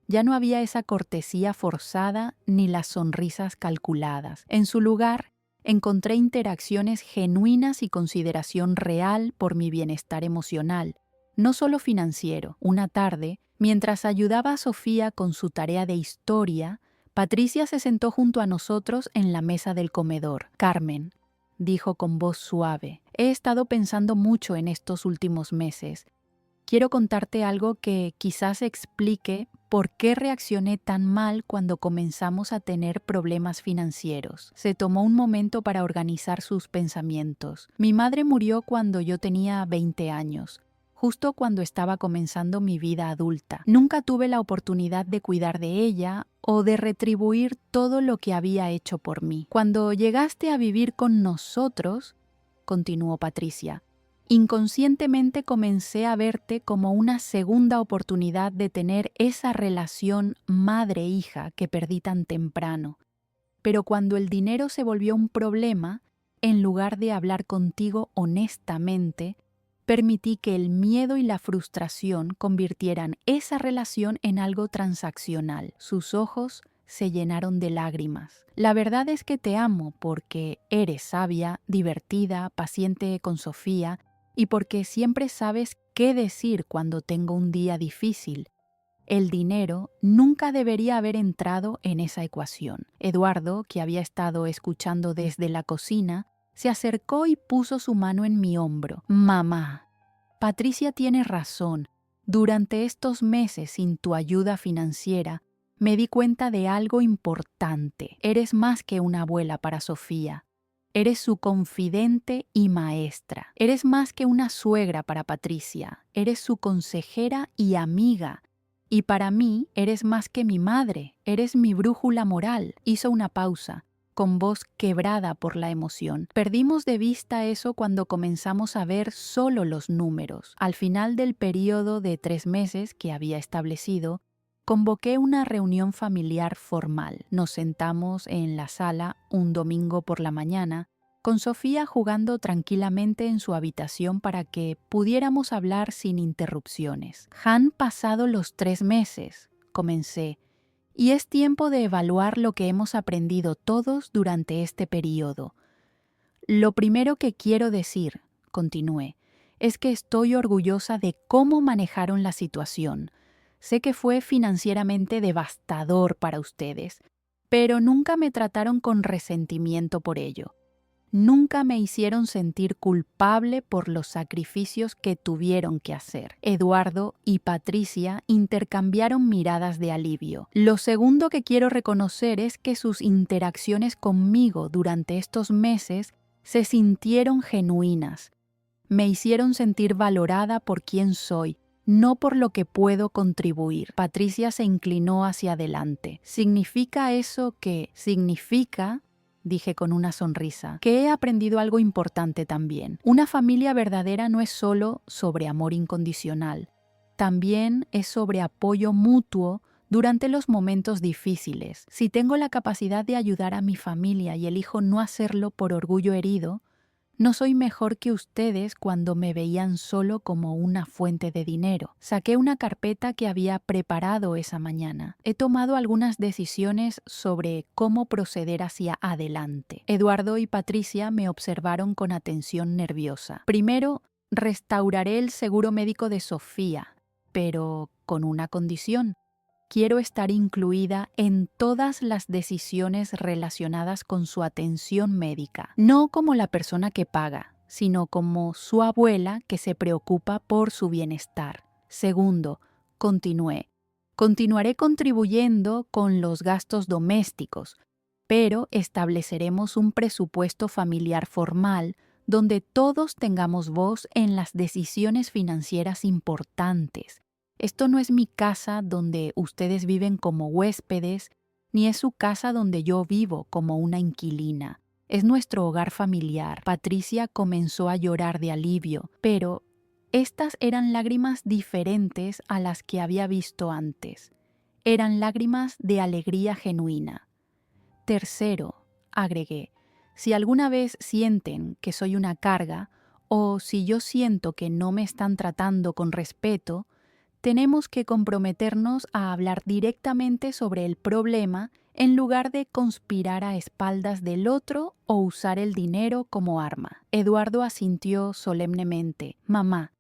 Ya no había esa cortesía forzada ni las sonrisas calculadas. En su lugar, encontré interacciones genuinas y consideración real por mi bienestar emocional, no solo financiero. Una tarde, mientras ayudaba a Sofía con su tarea de historia, Patricia se sentó junto a nosotros en la mesa del comedor. Carmen, dijo con voz suave, he estado pensando mucho en estos últimos meses. Quiero contarte algo que quizás explique por qué reaccioné tan mal cuando comenzamos a tener problemas financieros. Se tomó un momento para organizar sus pensamientos. Mi madre murió cuando yo tenía 20 años, justo cuando estaba comenzando mi vida adulta. Nunca tuve la oportunidad de cuidar de ella o de retribuir todo lo que había hecho por mí. Cuando llegaste a vivir con nosotros, continuó Patricia, inconscientemente comencé a verte como una segunda oportunidad de tener esa relación madre-hija que perdí tan temprano. Pero cuando el dinero se volvió un problema, en lugar de hablar contigo honestamente, permití que el miedo y la frustración convirtieran esa relación en algo transaccional. Sus ojos se llenaron de lágrimas. La verdad es que te amo porque eres sabia, divertida, paciente con Sofía y porque siempre sabes qué decir cuando tengo un día difícil. El dinero nunca debería haber entrado en esa ecuación. Eduardo, que había estado escuchando desde la cocina, se acercó y puso su mano en mi hombro. Mamá, Patricia tiene razón. Durante estos meses sin tu ayuda financiera, me di cuenta de algo importante. Eres más que una abuela para Sofía. Eres su confidente y maestra. Eres más que una suegra para Patricia. Eres su consejera y amiga. Y para mí, eres más que mi madre. Eres mi brújula moral. Hizo una pausa, con voz quebrada por la emoción. Perdimos de vista eso cuando comenzamos a ver solo los números. Al final del periodo de 3 meses que había establecido, convoqué una reunión familiar formal. Nos sentamos en la sala un domingo por la mañana, con Sofía jugando tranquilamente en su habitación para que pudiéramos hablar sin interrupciones. Han pasado los 3 meses, comencé, y es tiempo de evaluar lo que hemos aprendido todos durante este periodo. Lo primero que quiero decir, continué, es que estoy orgullosa de cómo manejaron la situación. Sé que fue financieramente devastador para ustedes, pero nunca me trataron con resentimiento por ello. Nunca me hicieron sentir culpable por los sacrificios que tuvieron que hacer. Eduardo y Patricia intercambiaron miradas de alivio. Lo segundo que quiero reconocer es que sus interacciones conmigo durante estos meses se sintieron genuinas. Me hicieron sentir valorada por quien soy, no por lo que puedo contribuir. Patricia se inclinó hacia adelante. ¿Significa eso que significa? Dije con una sonrisa, que he aprendido algo importante también. Una familia verdadera no es solo sobre amor incondicional, también es sobre apoyo mutuo durante los momentos difíciles. Si tengo la capacidad de ayudar a mi familia y elijo no hacerlo por orgullo herido, no soy mejor que ustedes cuando me veían solo como una fuente de dinero. Saqué una carpeta que había preparado esa mañana. He tomado algunas decisiones sobre cómo proceder hacia adelante. Eduardo y Patricia me observaron con atención nerviosa. Primero, restauraré el seguro médico de Sofía, pero con una condición. Quiero estar incluida en todas las decisiones relacionadas con su atención médica, no como la persona que paga, sino como su abuela que se preocupa por su bienestar. Segundo, continuaré contribuyendo con los gastos domésticos, pero estableceremos un presupuesto familiar formal donde todos tengamos voz en las decisiones financieras importantes. Esto no es mi casa donde ustedes viven como huéspedes, ni es su casa donde yo vivo como una inquilina. Es nuestro hogar familiar. Patricia comenzó a llorar de alivio, pero estas eran lágrimas diferentes a las que había visto antes. Eran lágrimas de alegría genuina. Tercero, agregué, si alguna vez sienten que soy una carga o si yo siento que no me están tratando con respeto, tenemos que comprometernos a hablar directamente sobre el problema en lugar de conspirar a espaldas del otro o usar el dinero como arma. Eduardo asintió solemnemente. Mamá,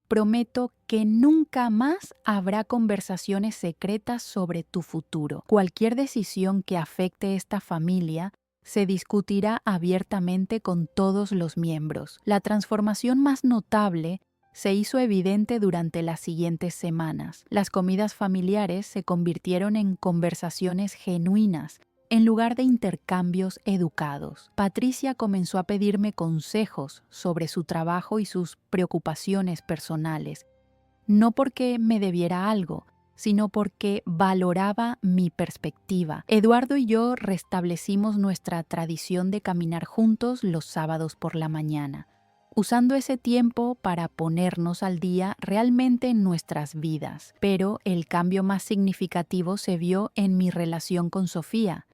prometo que nunca más habrá conversaciones secretas sobre tu futuro. Cualquier decisión que afecte esta familia se discutirá abiertamente con todos los miembros. La transformación más notable se hizo evidente durante las siguientes semanas. Las comidas familiares se convirtieron en conversaciones genuinas, en lugar de intercambios educados. Patricia comenzó a pedirme consejos sobre su trabajo y sus preocupaciones personales, no porque me debiera algo, sino porque valoraba mi perspectiva. Eduardo y yo restablecimos nuestra tradición de caminar juntos los sábados por la mañana, usando ese tiempo para ponernos al día realmente en nuestras vidas. Pero el cambio más significativo se vio en mi relación con Sofía.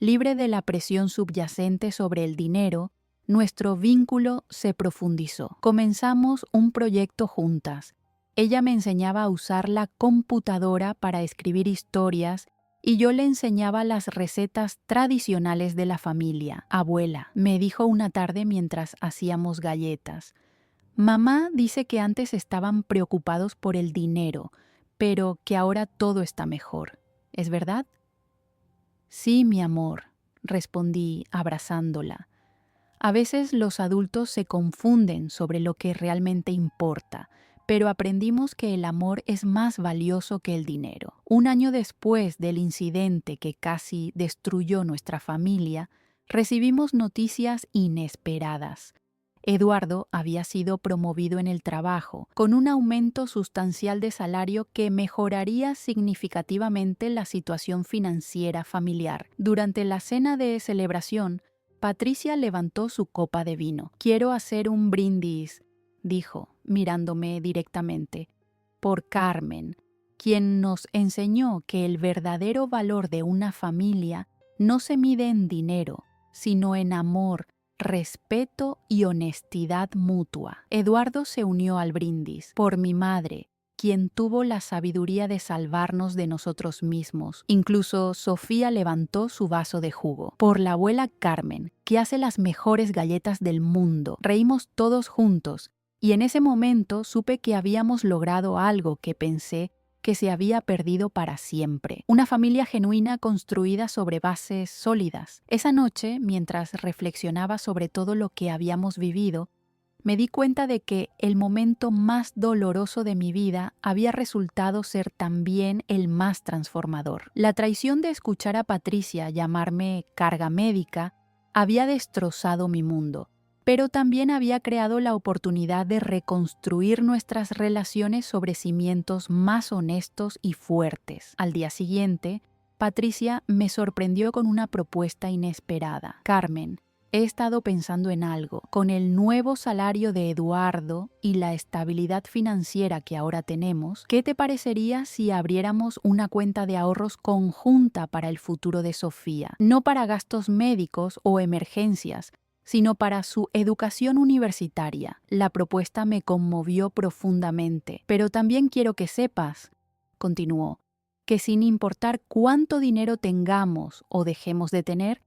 Libre de la presión subyacente sobre el dinero, nuestro vínculo se profundizó. Comenzamos un proyecto juntas. Ella me enseñaba a usar la computadora para escribir historias y yo le enseñaba las recetas tradicionales de la familia. Abuela, me dijo una tarde mientras hacíamos galletas. Mamá dice que antes estaban preocupados por el dinero, pero que ahora todo está mejor. ¿Es verdad? Sí, mi amor, respondí abrazándola. A veces los adultos se confunden sobre lo que realmente importa, pero aprendimos que el amor es más valioso que el dinero. Un año después del incidente que casi destruyó nuestra familia, recibimos noticias inesperadas. Eduardo había sido promovido en el trabajo, con un aumento sustancial de salario que mejoraría significativamente la situación financiera familiar. Durante la cena de celebración, Patricia levantó su copa de vino. Quiero hacer un brindis, dijo, mirándome directamente, por Carmen, quien nos enseñó que el verdadero valor de una familia no se mide en dinero, sino en amor, respeto y honestidad mutua. Eduardo se unió al brindis. Por mi madre, quien tuvo la sabiduría de salvarnos de nosotros mismos. Incluso Sofía levantó su vaso de jugo. Por la abuela Carmen, que hace las mejores galletas del mundo. Reímos todos juntos, y en ese momento supe que habíamos logrado algo que pensé que se había perdido para siempre. Una familia genuina construida sobre bases sólidas. Esa noche, mientras reflexionaba sobre todo lo que habíamos vivido, me di cuenta de que el momento más doloroso de mi vida había resultado ser también el más transformador. La traición de escuchar a Patricia llamarme carga médica había destrozado mi mundo, pero también había creado la oportunidad de reconstruir nuestras relaciones sobre cimientos más honestos y fuertes. Al día siguiente, Patricia me sorprendió con una propuesta inesperada. Carmen, he estado pensando en algo. Con el nuevo salario de Eduardo y la estabilidad financiera que ahora tenemos, ¿qué te parecería si abriéramos una cuenta de ahorros conjunta para el futuro de Sofía? No para gastos médicos o emergencias, sino para su educación universitaria. La propuesta me conmovió profundamente. Pero también quiero que sepas, continuó, que sin importar cuánto dinero tengamos o dejemos de tener,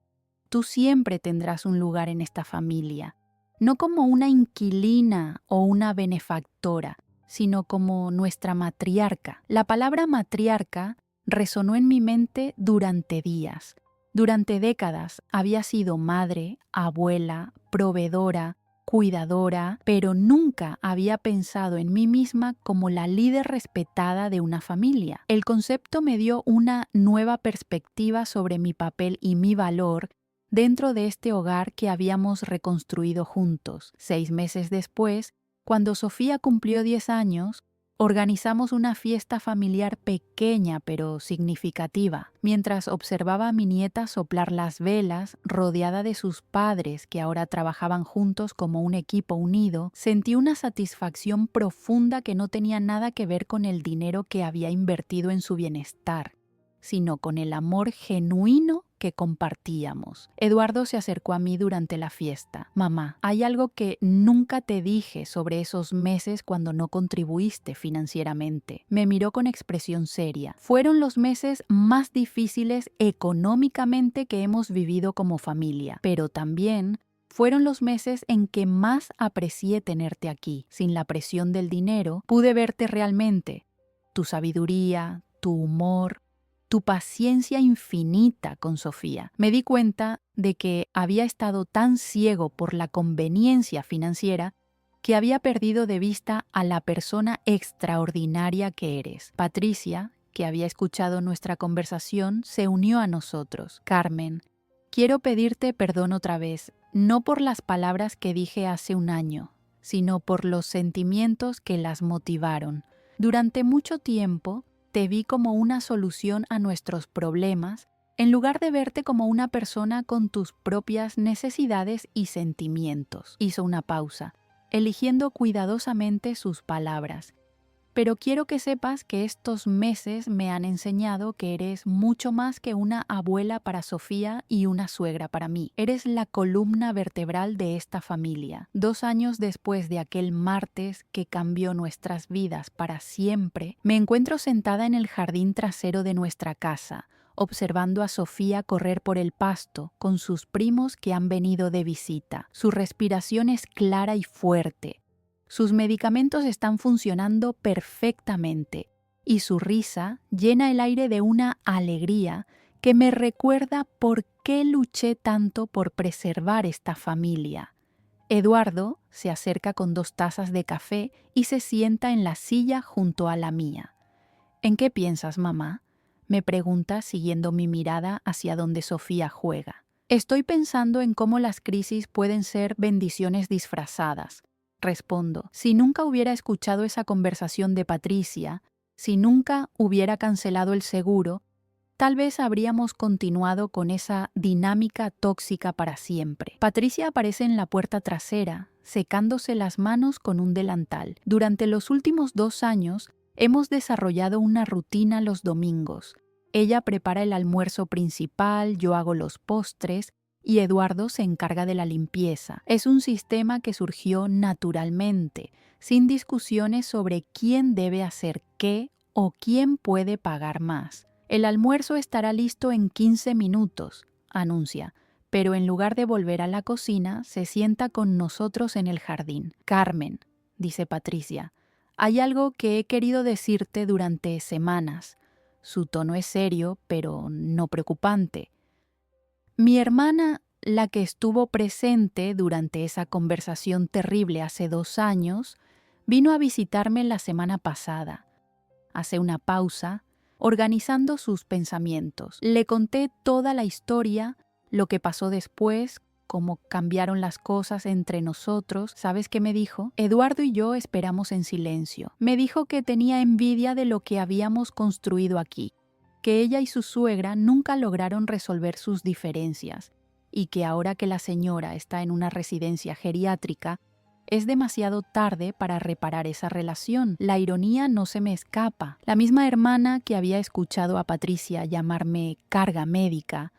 tú siempre tendrás un lugar en esta familia, no como una inquilina o una benefactora, sino como nuestra matriarca. La palabra matriarca resonó en mi mente durante días. Durante décadas había sido madre, abuela, proveedora, cuidadora, pero nunca había pensado en mí misma como la líder respetada de una familia. El concepto me dio una nueva perspectiva sobre mi papel y mi valor dentro de este hogar que habíamos reconstruido juntos. 6 meses después, cuando Sofía cumplió 10 años, organizamos una fiesta familiar pequeña pero significativa. Mientras observaba a mi nieta soplar las velas, rodeada de sus padres que ahora trabajaban juntos como un equipo unido, sentí una satisfacción profunda que no tenía nada que ver con el dinero que había invertido en su bienestar, sino con el amor genuino que compartíamos. Eduardo se acercó a mí durante la fiesta. Mamá, hay algo que nunca te dije sobre esos meses cuando no contribuiste financieramente. Me miró con expresión seria. Fueron los meses más difíciles económicamente que hemos vivido como familia, pero también fueron los meses en que más aprecié tenerte aquí. Sin la presión del dinero, pude verte realmente. Tu sabiduría, tu humor, tu paciencia infinita con Sofía. Me di cuenta de que había estado tan ciego por la conveniencia financiera que había perdido de vista a la persona extraordinaria que eres. Patricia, que había escuchado nuestra conversación, se unió a nosotros. Carmen, quiero pedirte perdón otra vez, no por las palabras que dije hace un año, sino por los sentimientos que las motivaron. Durante mucho tiempo te vi como una solución a nuestros problemas, en lugar de verte como una persona con tus propias necesidades y sentimientos. Hizo una pausa, eligiendo cuidadosamente sus palabras. Pero quiero que sepas que estos meses me han enseñado que eres mucho más que una abuela para Sofía y una suegra para mí. Eres la columna vertebral de esta familia. 2 años después de aquel martes que cambió nuestras vidas para siempre, me encuentro sentada en el jardín trasero de nuestra casa, observando a Sofía correr por el pasto con sus primos que han venido de visita. Su respiración es clara y fuerte. Sus medicamentos están funcionando perfectamente y su risa llena el aire de una alegría que me recuerda por qué luché tanto por preservar esta familia. Eduardo se acerca con 2 tazas de café y se sienta en la silla junto a la mía. ¿En qué piensas, mamá?, me pregunta siguiendo mi mirada hacia donde Sofía juega. Estoy pensando en cómo las crisis pueden ser bendiciones disfrazadas. Respondo, si nunca hubiera escuchado esa conversación de Patricia, si nunca hubiera cancelado el seguro, tal vez habríamos continuado con esa dinámica tóxica para siempre. Patricia aparece en la puerta trasera, secándose las manos con un delantal. Durante los últimos 2 años, hemos desarrollado una rutina los domingos. Ella prepara el almuerzo principal, yo hago los postres, y Eduardo se encarga de la limpieza. Es un sistema que surgió naturalmente, sin discusiones sobre quién debe hacer qué o quién puede pagar más. El almuerzo estará listo en 15 minutos, anuncia, pero en lugar de volver a la cocina, se sienta con nosotros en el jardín. Carmen, dice Patricia, hay algo que he querido decirte durante semanas. Su tono es serio, pero no preocupante. Mi hermana, la que estuvo presente durante esa conversación terrible hace 2 años, vino a visitarme la semana pasada. Hace una pausa, organizando sus pensamientos. Le conté toda la historia, lo que pasó después, cómo cambiaron las cosas entre nosotros. ¿Sabes qué me dijo? Eduardo y yo esperamos en silencio. Me dijo que tenía envidia de lo que habíamos construido aquí, que ella y su suegra nunca lograron resolver sus diferencias y que ahora que la señora está en una residencia geriátrica, es demasiado tarde para reparar esa relación. La ironía no se me escapa. La misma hermana que había escuchado a Patricia llamarme carga médica,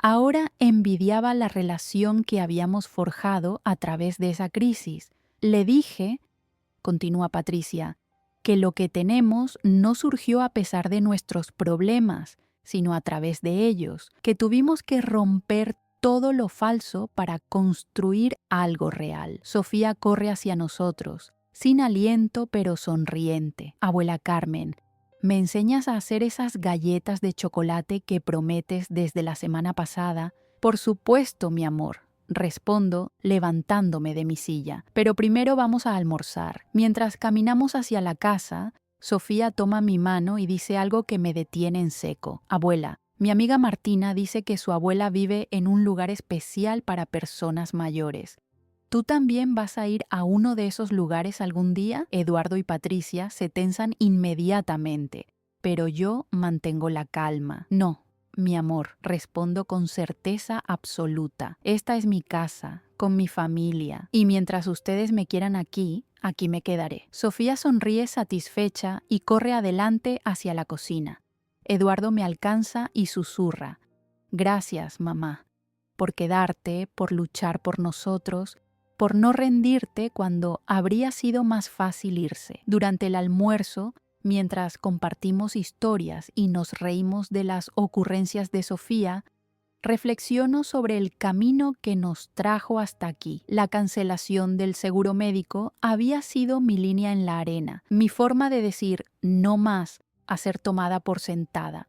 ahora envidiaba la relación que habíamos forjado a través de esa crisis. Le dije, continúa Patricia, que lo que tenemos no surgió a pesar de nuestros problemas, sino a través de ellos, que tuvimos que romper todo lo falso para construir algo real. Sofía corre hacia nosotros, sin aliento pero sonriente. Abuela Carmen, ¿me enseñas a hacer esas galletas de chocolate que prometes desde la semana pasada? Por supuesto, mi amor. Respondo, levantándome de mi silla. Pero primero vamos a almorzar. Mientras caminamos hacia la casa, Sofía toma mi mano y dice algo que me detiene en seco. Abuela, mi amiga Martina dice que su abuela vive en un lugar especial para personas mayores. ¿Tú también vas a ir a uno de esos lugares algún día? Eduardo y Patricia se tensan inmediatamente, pero yo mantengo la calma. No. Mi amor, respondo con certeza absoluta. Esta es mi casa, con mi familia, y mientras ustedes me quieran aquí, aquí me quedaré. Sofía sonríe satisfecha y corre adelante hacia la cocina. Eduardo me alcanza y susurra. Gracias, mamá, por quedarte, por luchar por nosotros, por no rendirte cuando habría sido más fácil irse. Durante el almuerzo, mientras compartimos historias y nos reímos de las ocurrencias de Sofía, reflexiono sobre el camino que nos trajo hasta aquí. La cancelación del seguro médico había sido mi línea en la arena, mi forma de decir no más a ser tomada por sentada.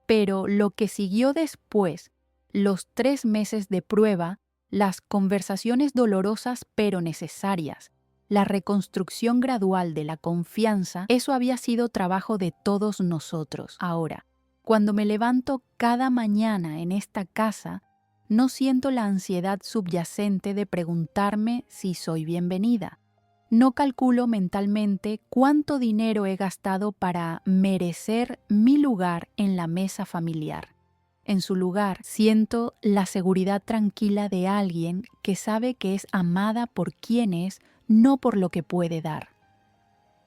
Pero lo que siguió después, los 3 meses de prueba, las conversaciones dolorosas pero necesarias, la reconstrucción gradual de la confianza, eso había sido trabajo de todos nosotros. Ahora, cuando me levanto cada mañana en esta casa, no siento la ansiedad subyacente de preguntarme si soy bienvenida. No calculo mentalmente cuánto dinero he gastado para merecer mi lugar en la mesa familiar. En su lugar, siento la seguridad tranquila de alguien que sabe que es amada por quien es, no por lo que puede dar.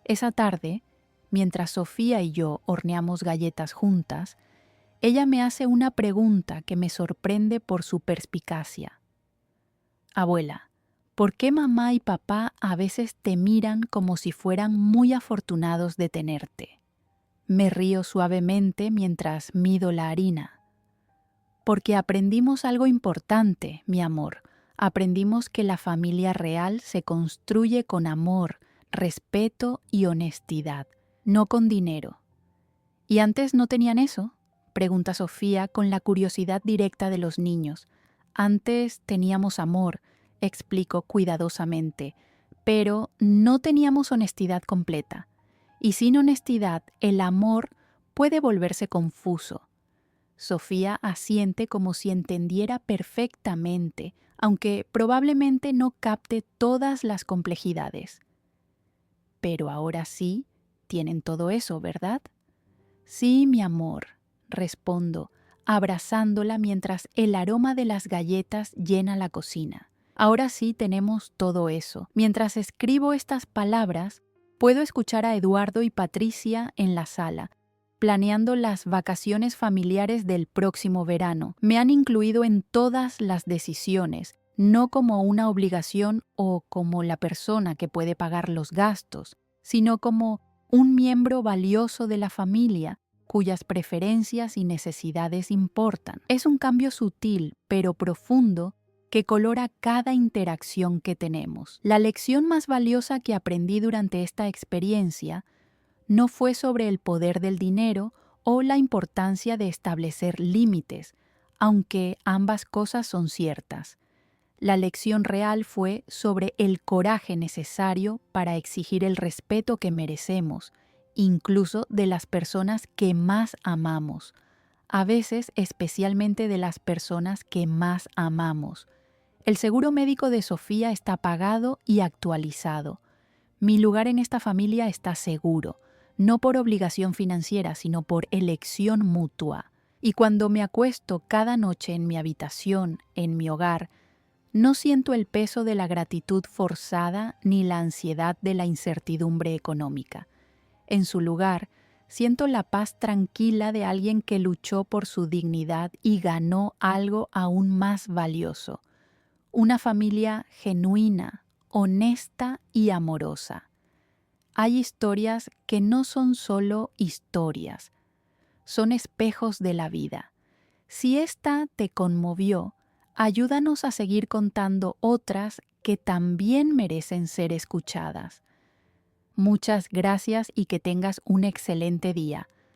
Esa tarde, mientras Sofía y yo horneamos galletas juntas, ella me hace una pregunta que me sorprende por su perspicacia. Abuela, ¿por qué mamá y papá a veces te miran como si fueran muy afortunados de tenerte? Me río suavemente mientras mido la harina. Porque aprendimos algo importante, mi amor. Aprendimos que la familia real se construye con amor, respeto y honestidad, no con dinero. ¿Y antes no tenían eso?, pregunta Sofía con la curiosidad directa de los niños. Antes teníamos amor, explico cuidadosamente, pero no teníamos honestidad completa. Y sin honestidad, el amor puede volverse confuso. Sofía asiente como si entendiera perfectamente, aunque probablemente no capte todas las complejidades. Pero ahora sí, tienen todo eso, ¿verdad? Sí, mi amor, respondo, abrazándola mientras el aroma de las galletas llena la cocina. Ahora sí tenemos todo eso. Mientras escribo estas palabras, puedo escuchar a Eduardo y Patricia en la sala, planeando las vacaciones familiares del próximo verano. Me han incluido en todas las decisiones, no como una obligación o como la persona que puede pagar los gastos, sino como un miembro valioso de la familia, cuyas preferencias y necesidades importan. Es un cambio sutil, pero profundo, que colora cada interacción que tenemos. La lección más valiosa que aprendí durante esta experiencia no fue sobre el poder del dinero o la importancia de establecer límites, aunque ambas cosas son ciertas. La lección real fue sobre el coraje necesario para exigir el respeto que merecemos, incluso de las personas que más amamos, a veces especialmente de las personas que más amamos. El seguro médico de Sofía está pagado y actualizado. Mi lugar en esta familia está seguro, no por obligación financiera, sino por elección mutua. Y cuando me acuesto cada noche en mi habitación, en mi hogar, no siento el peso de la gratitud forzada ni la ansiedad de la incertidumbre económica. En su lugar, siento la paz tranquila de alguien que luchó por su dignidad y ganó algo aún más valioso: una familia genuina, honesta y amorosa. Hay historias que no son solo historias, son espejos de la vida. Si esta te conmovió, ayúdanos a seguir contando otras que también merecen ser escuchadas. Muchas gracias y que tengas un excelente día.